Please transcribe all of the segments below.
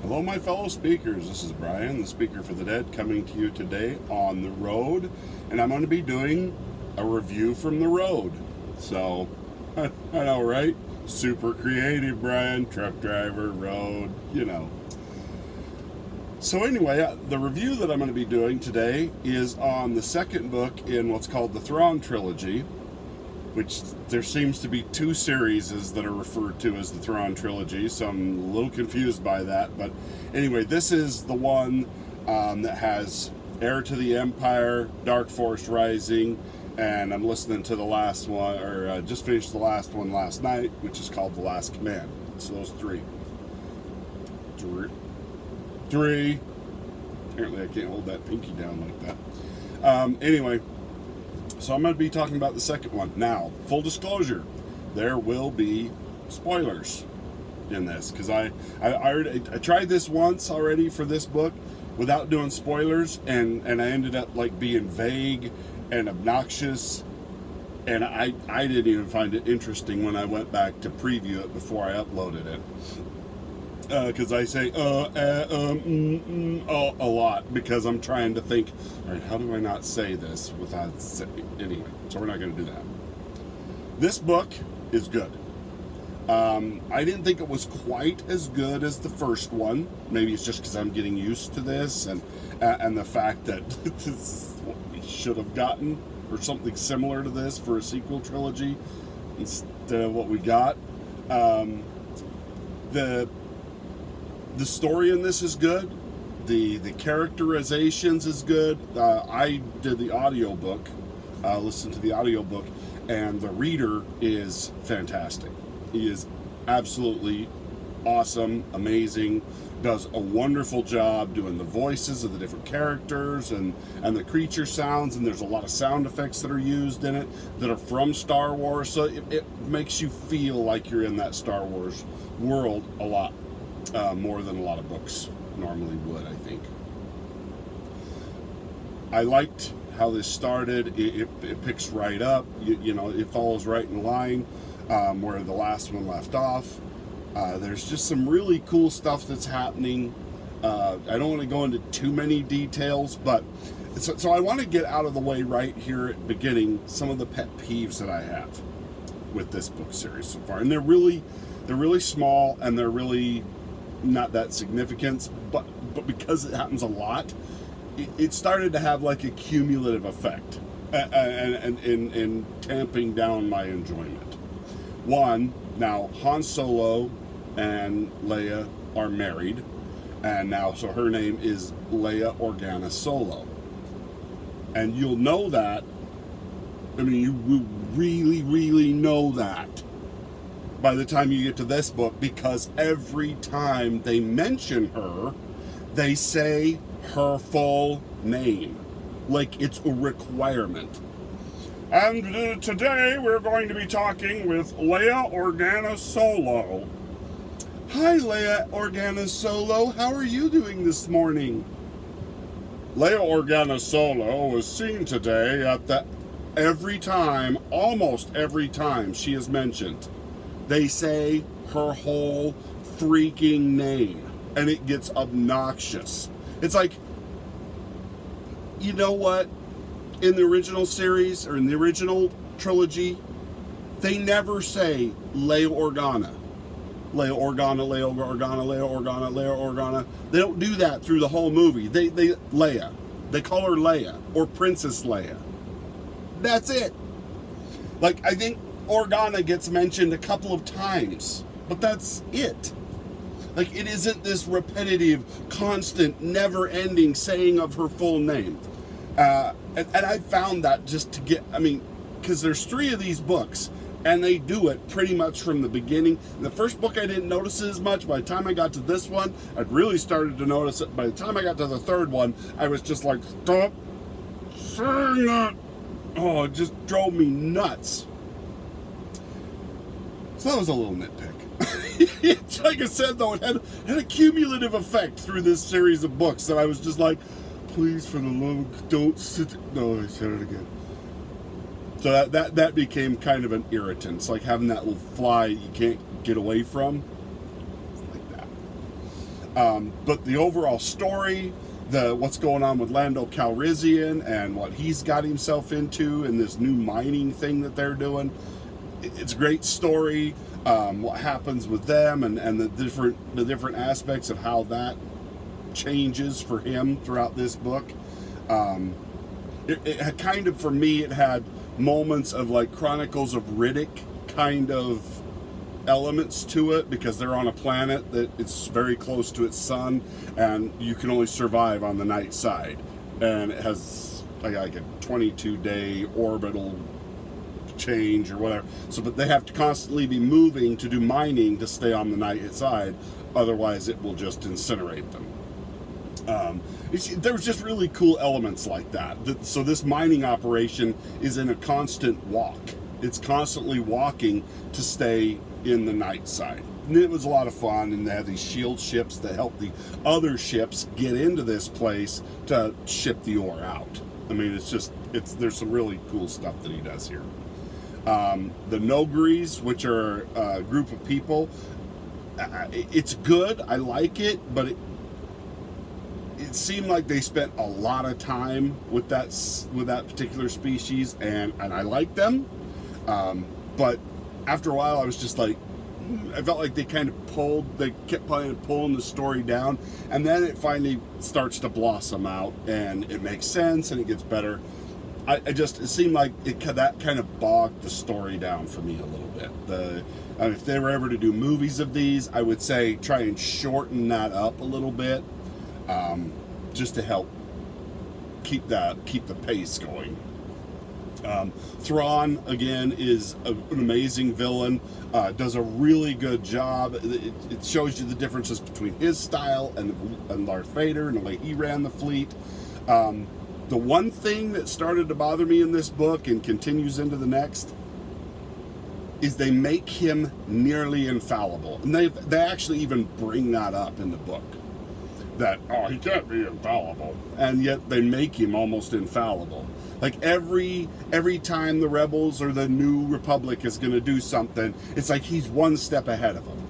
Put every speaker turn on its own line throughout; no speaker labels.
Hello, my fellow speakers. This is Brian, the speaker for the dead, coming to you today on the road, and I'm going to be doing a review from the road. So, I know, right? Super creative, Brian. Truck driver, road, you know. So anyway, the review that I'm going to be doing today is on the second book in what's called the Throng Trilogy, which there seems to be two series that are referred to as the Throng Trilogy, so I'm a little confused by that. But anyway, this is the one that has Heir to the Empire, Dark Force Rising, and I'm listening to the last one, or just finished the last one last night, which is called The Last Command. It's those three. Apparently I can't hold that pinky down like that. Anyway, so I'm going to be talking about the second one. Now, full disclosure, there will be spoilers in this, because I tried this once already for this book without doing spoilers, and I ended up like being vague and obnoxious, and I didn't even find it interesting when I went back to preview it before I uploaded it. Because I say a lot, because I'm trying to think, all right, how do I not say this without saying, anyway, so we're not going to do that. This book is good. I didn't think it was quite as good as the first one. Maybe it's just because I'm getting used to this, and the fact that this is what we should have gotten, or something similar to this for a sequel trilogy instead of what we got. The story in this is good. The characterizations is good. I did the audiobook, listened to the audiobook, and the reader is fantastic. He is absolutely awesome, amazing, does a wonderful job doing the voices of the different characters and the creature sounds, and there's a lot of sound effects that are used in it that are from Star Wars, so it makes you feel like you're in that Star Wars world a lot. More than a lot of books normally would, I think. I liked how this started. It picks right up. You know, it follows right in line where the last one left off. There's just some really cool stuff that's happening. I don't want to go into too many details, but so I want to get out of the way right here at the beginning some of the pet peeves that I have with this book series so far. And they're really small, and they're really not that significant, but because it happens a lot, it started to have like a cumulative effect and in tamping down my enjoyment. One, now Han Solo and Leia are married, and now so her name is Leia Organa Solo, and you'll know that. I mean, you will really know that by the time you get to this book, because every time they mention her, they say her full name, like it's a requirement. And today we're going to be talking with Leia Organa Solo. Hi, Leia Organa Solo. How are you doing this morning? Leia Organa Solo was seen today at almost every time she is mentioned, they say her whole freaking name, and it gets obnoxious. It's like, you know what? In the original series, or in the original trilogy, they never say Leia Organa. Leia Organa, Leia Organa, Leia Organa, Leia Organa. They don't do that through the whole movie. They Leia. They call her Leia, or Princess Leia. That's it. Like, I think Organa gets mentioned a couple of times, but that's it. Like, it isn't this repetitive, constant, never-ending saying of her full name. And I found that just to get, I mean, because there's 3 of these books, and they do it pretty much from the beginning. In the first book, I didn't notice it as much. By the time I got to this one, I really started to notice it. By the time I got to the third one, I was just like, stop saying that. Oh, it just drove me nuts. So that was a little nitpick. Like I said, though, it had a cumulative effect through this series of books that I was just like, please, for the love, don't sit. No, I said it again. So that became kind of an irritant. It's like having that little fly you can't get away from. Like But the overall story, what's going on with Lando Calrissian and what he's got himself into and this new mining thing that they're doing, it's a great story. What happens with them and the different aspects of how that changes for him throughout this book. It had kind of, for me, it had moments of like Chronicles of Riddick kind of elements to it, because they're on a planet that it's very close to its sun and you can only survive on the night side, and it has like a 22-day orbital change or whatever, so but they have to constantly be moving to do mining to stay on the night side, otherwise it will just incinerate them. There's just really cool elements like that. So this mining operation is in a constant walk. It's constantly walking to stay in the night side. And it was a lot of fun, and they have these shield ships that help the other ships get into this place to ship the ore out. I mean, there's some really cool stuff that he does here. The Nogaries, which are a group of people, it's good. I like it, but it seemed like they spent a lot of time with that particular species, and I like them. But after a while, I was just like, I felt like they kept pulling the story down, and then it finally starts to blossom out, and it makes sense, and it gets better. It seemed like that kind of bogged the story down for me a little bit. If they were ever to do movies of these, I would say try and shorten that up a little bit, just to help keep the pace going. Thrawn, again, is an amazing villain, does a really good job. It shows you the differences between his style and Darth Vader and the way he ran the fleet. The one thing that started to bother me in this book and continues into the next is they make him nearly infallible. And they actually even bring that up in the book. That, he can't be infallible. And yet they make him almost infallible. Like every time the Rebels or the New Republic is going to do something, it's like he's one step ahead of them.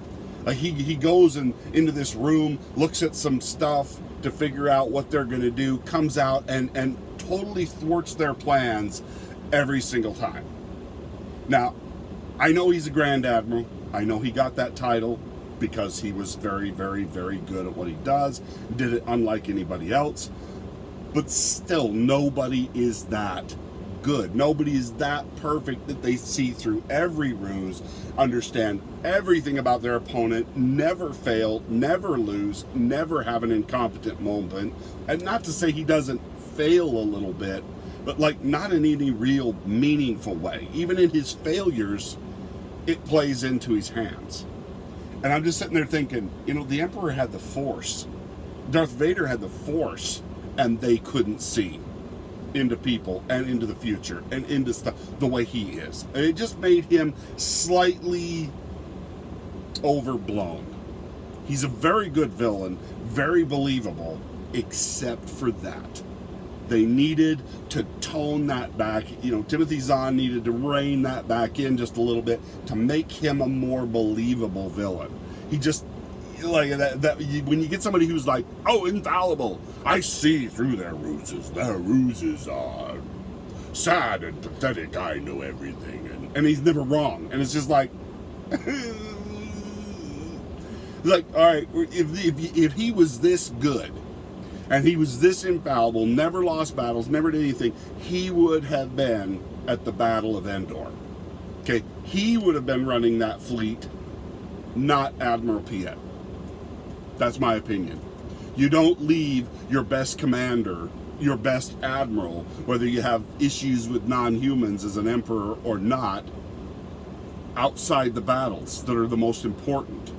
Like he goes into this room, looks at some stuff to figure out what they're going to do, comes out and totally thwarts their plans every single time. Now, I know he's a Grand Admiral. I know he got that title because he was very, very, very good at what he does, did it unlike anybody else. But still, nobody is that good. Nobody is that perfect that they see through every ruse, understand everything about their opponent, never fail, never lose, never have an incompetent moment. And not to say he doesn't fail a little bit, but like not in any real meaningful way. Even in his failures, it plays into his hands. And I'm just sitting there thinking, the Emperor had the Force. Darth Vader had the Force, and they couldn't see into people and into the future and into stuff the way he is. And it just made him slightly overblown. He's a very good villain, very believable, except for that. They needed to tone that back. Timothy Zahn needed to rein that back in just a little bit to make him a more believable villain. He just, like that when you get somebody who's like, infallible, I see through their ruses. Their ruses are sad and pathetic. I know everything, and he's never wrong. And it's just like, like, all right, if he was this good, and he was this infallible, never lost battles, never did anything, he would have been at the Battle of Endor. Okay, he would have been running that fleet, not Admiral Piet. That's my opinion. You don't leave your best commander, your best admiral, whether you have issues with non-humans as an emperor or not, outside the battles that are the most important.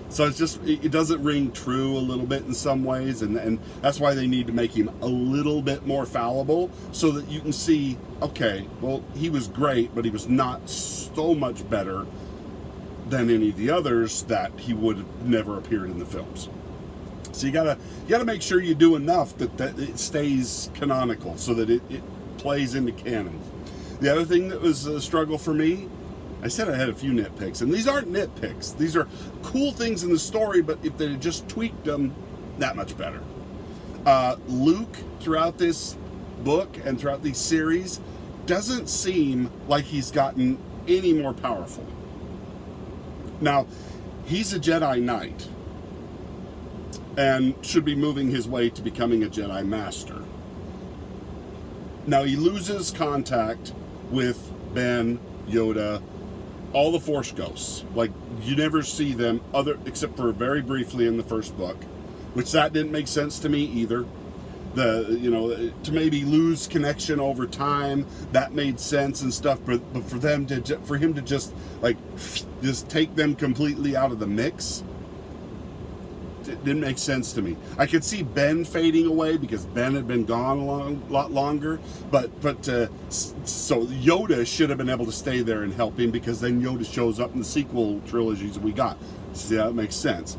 So it's just, it doesn't ring true a little bit in some ways, and that's why they need to make him a little bit more fallible, so that you can see, okay, well, he was great, but he was not so much better than any of the others that he would have never appeared in the films. So you gotta make sure you do enough that it stays canonical, so that it plays into canon. The other thing that was a struggle for me I said I had a few nitpicks, and these aren't nitpicks. These are cool things in the story, but if they had just tweaked them, that much better. Luke, throughout this book and throughout these series, doesn't seem like he's gotten any more powerful. Now, he's a Jedi Knight and should be moving his way to becoming a Jedi Master. Now, he loses contact with Ben, Yoda, all the Force ghosts. Like, you never see them except for very briefly in the first book, which that didn't make sense to me either. To maybe lose connection over time, that made sense and stuff, but for him to just take them completely out of the mix, it didn't make sense to me. I could see Ben fading away because Ben had been gone a lot longer, so Yoda should have been able to stay there and help him, because then Yoda shows up in the sequel trilogies we got. See how it makes sense?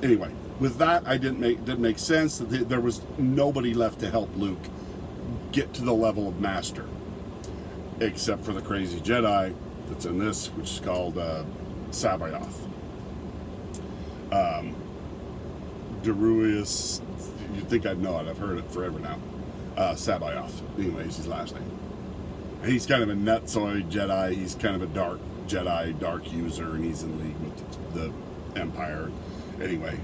Anyway, with that, didn't make sense that there was nobody left to help Luke get to the level of Master, except for the crazy Jedi that's in this, which is called Sabayoth. Deruius, you'd think I'd know it. I've heard it forever now. Sabayoth. Anyways, his last name. And he's kind of a nutsoid Jedi. He's kind of a dark Jedi, dark user, and he's in league with the Empire. Anyway,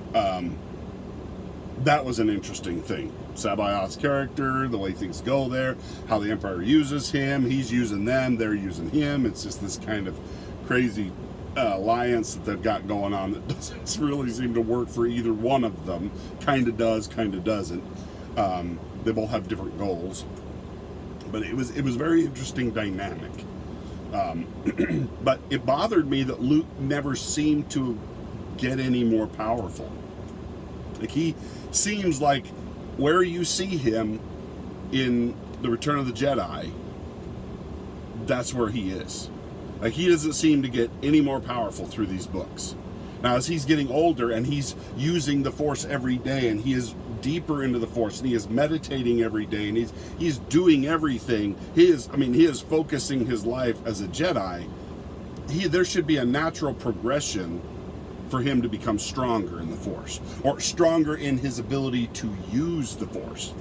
that was an interesting thing. Sabayoth's character, the way things go there, how the Empire uses him, he's using them, they're using him. It's just this kind of crazy alliance that they've got going on that doesn't really seem to work for either one of them. Kind of does, kind of doesn't. They both have different goals, but it was very interesting dynamic. But it bothered me that Luke never seemed to get any more powerful. Like, he seems like where you see him in the Return of the Jedi, that's where he is. Like, he doesn't seem to get any more powerful through these books. Now, as he's getting older and he's using the Force every day, and he is deeper into the Force, and he is meditating every day, and he's doing everything. He is focusing his life as a Jedi. There should be a natural progression for him to become stronger in the Force, or stronger in his ability to use the Force.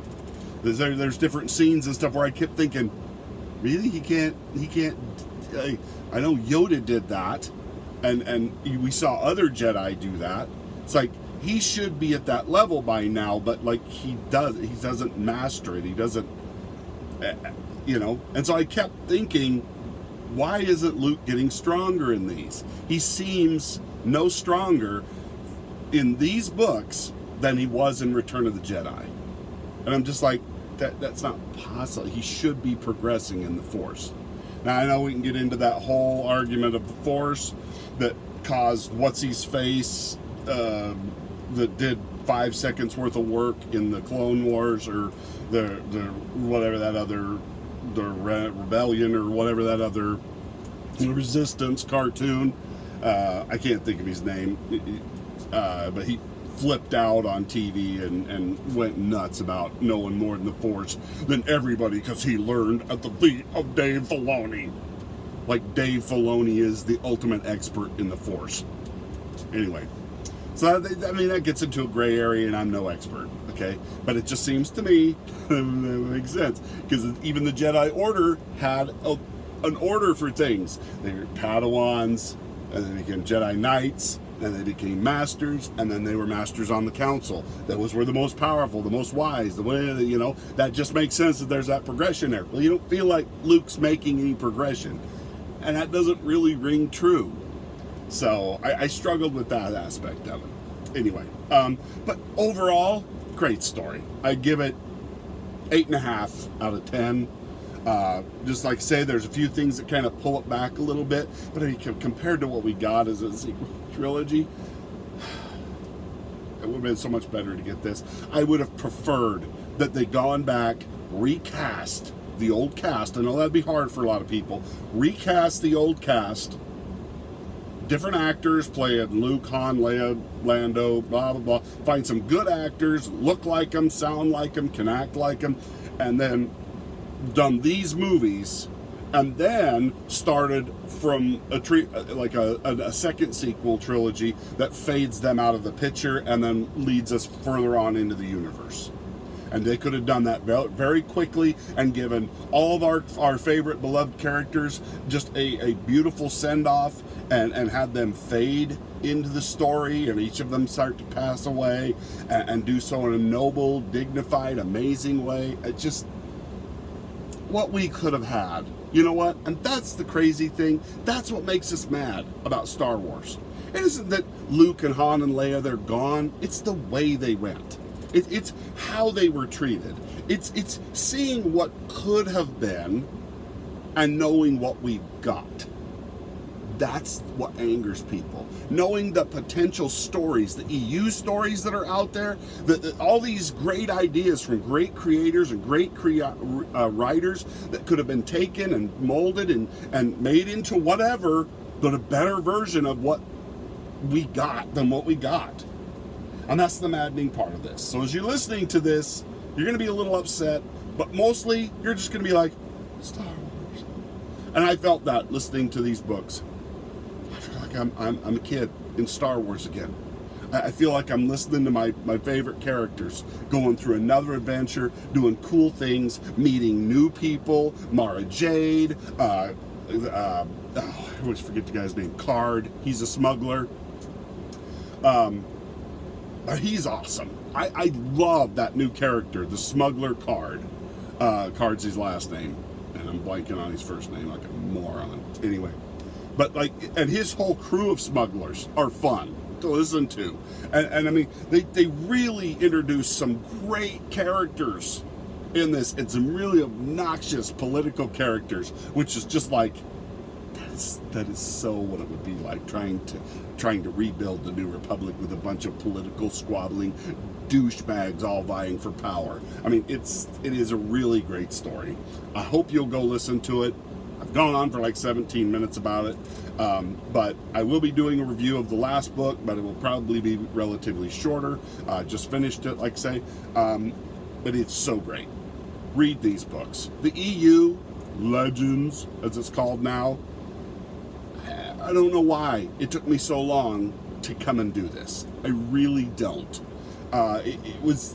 There's different scenes and stuff where I kept thinking, really, he can't. I know Yoda did that, and we saw other Jedi do that. It's like, he should be at that level by now, but he doesn't master it. He doesn't, And so I kept thinking, why isn't Luke getting stronger in these? He seems no stronger in these books than he was in Return of the Jedi. And I'm just like, that's not possible. He should be progressing in the Force. Now, I know we can get into that whole argument of the Force that caused What's-His-Face that did 5 seconds worth of work in the Clone Wars, or the whatever that other, the Rebellion, or whatever that other, the Resistance cartoon. I can't think of his name, but he flipped out on TV and went nuts about knowing more than the Force than everybody because he learned at the feet of Dave Filoni. Like, Dave Filoni is the ultimate expert in the Force. Anyway, so that gets into a gray area, and I'm no expert, okay? But it just seems to me that makes sense, because even the Jedi Order had an order for things. They were Padawans, and they became Jedi Knights, and they became Masters, and then they were Masters on the Council. Those were the most powerful, the most wise, the way, that just makes sense that there's that progression there. Well, you don't feel like Luke's making any progression, and that doesn't really ring true. So I struggled with that aspect of it. Anyway, but overall, great story. I give it 8.5 out of 10. Just like I say, there's a few things that kind of pull it back a little bit, but I mean, compared to what we got as a sequel trilogy, it would have been so much better to get this. I would have preferred that they'd gone back, recast the old cast. I know that'd be hard for a lot of people. Recast the old cast, different actors playing Luke, Han, Leia, Lando, blah, blah, blah. Find some good actors, look like them, sound like them, can act like them, and then done these movies and then started from a second sequel trilogy that fades them out of the picture and then leads us further on into the universe. And they could have done that very quickly and given all of our favorite beloved characters just a beautiful send-off and had them fade into the story, and each of them start to pass away and do so in a noble, dignified, amazing way. It's just what we could have had. You know what? And that's the crazy thing. That's what makes us mad about Star Wars. It isn't that Luke and Han and Leia, they're gone. It's the way they went. It's how they were treated. It's seeing what could have been and knowing what we've got. That's what angers people. Knowing the potential stories, the EU stories that are out there, all these great ideas from great creators and great writers that could have been taken and molded and made into whatever, but a better version of what we got than what we got. And that's the maddening part of this. So as you're listening to this, you're going to be a little upset, but mostly you're just going to be like, Star Wars. And I felt that listening to these books. I feel like I'm a kid in Star Wars again. I feel like I'm listening to my favorite characters, going through another adventure, doing cool things, meeting new people, Mara Jade, I always forget the guy's name, Card. He's a smuggler. He's awesome. I love that new character, the smuggler Card. Card's his last name, and I'm blanking on his first name like a moron. Anyway, but and his whole crew of smugglers are fun to listen to, and I mean they really introduce some great characters in this, and some really obnoxious political characters, which is just like that is so what it would be like trying to rebuild the New Republic with a bunch of political squabbling douchebags all vying for power. I mean, it is a really great story. I hope you'll go listen to it. I've gone on for like 17 minutes about it, but I will be doing a review of the last book, but it will probably be relatively shorter. Just finished it, like I say, but it's so great. Read these books. The EU Legends, as it's called now, I don't know why it took me so long to come and do this. I really don't. It was,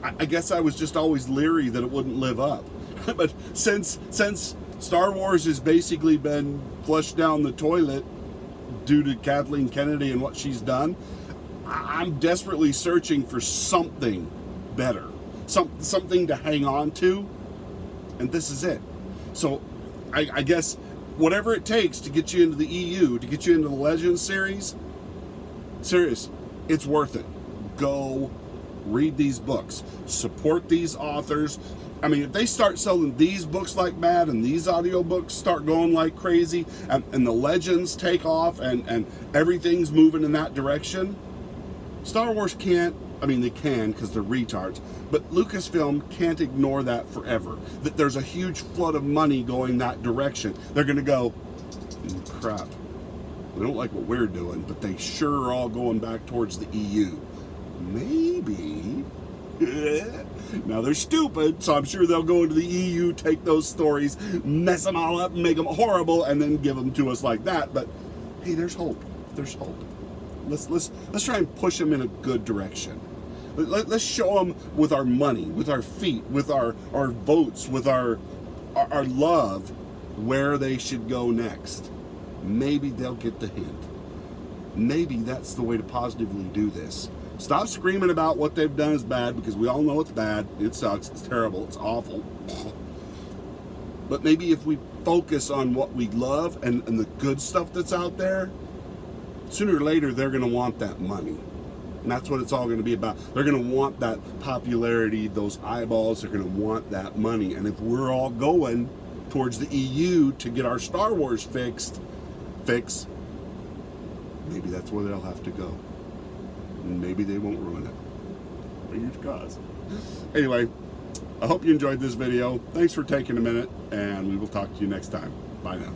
I guess I was just always leery that it wouldn't live up. But since Star Wars has basically been flushed down the toilet due to Kathleen Kennedy and what she's done, I'm desperately searching for something better, something to hang on to, and this is it. So I guess whatever it takes to get you into the EU, to get you into the Legends series, serious, it's worth it. Go read these books. Support these authors. I mean, if they start selling these books like mad and these audiobooks start going like crazy and the Legends take off and everything's moving in that direction, Star Wars can't, I mean, they can because they're retards, but Lucasfilm can't ignore that forever. That there's a huge flood of money going that direction. They're going to go, crap, they don't like what we're doing, but they sure are all going back towards the EU. Maybe. Now they're stupid, so I'm sure they'll go into the EU, take those stories, mess them all up, make them horrible, and then give them to us like that. But hey, there's hope. There's hope. Let's try and push them in a good direction. Let's show them with our money, with our feet, with our votes, with our love, where they should go next. Maybe they'll get the hint. Maybe that's the way to positively do this. Stop screaming about what they've done is bad, because we all know it's bad. It sucks. It's terrible. It's awful. But maybe if we focus on what we love and the good stuff that's out there, sooner or later they're going to want that money. And that's what it's all going to be about. They're going to want that popularity, those eyeballs. They're going to want that money. And if we're all going towards the EU to get our Star Wars fix, maybe that's where they'll have to go. And maybe they won't ruin it. Fingers crossed. Anyway, I hope you enjoyed this video. Thanks for taking a minute, and we will talk to you next time. Bye now.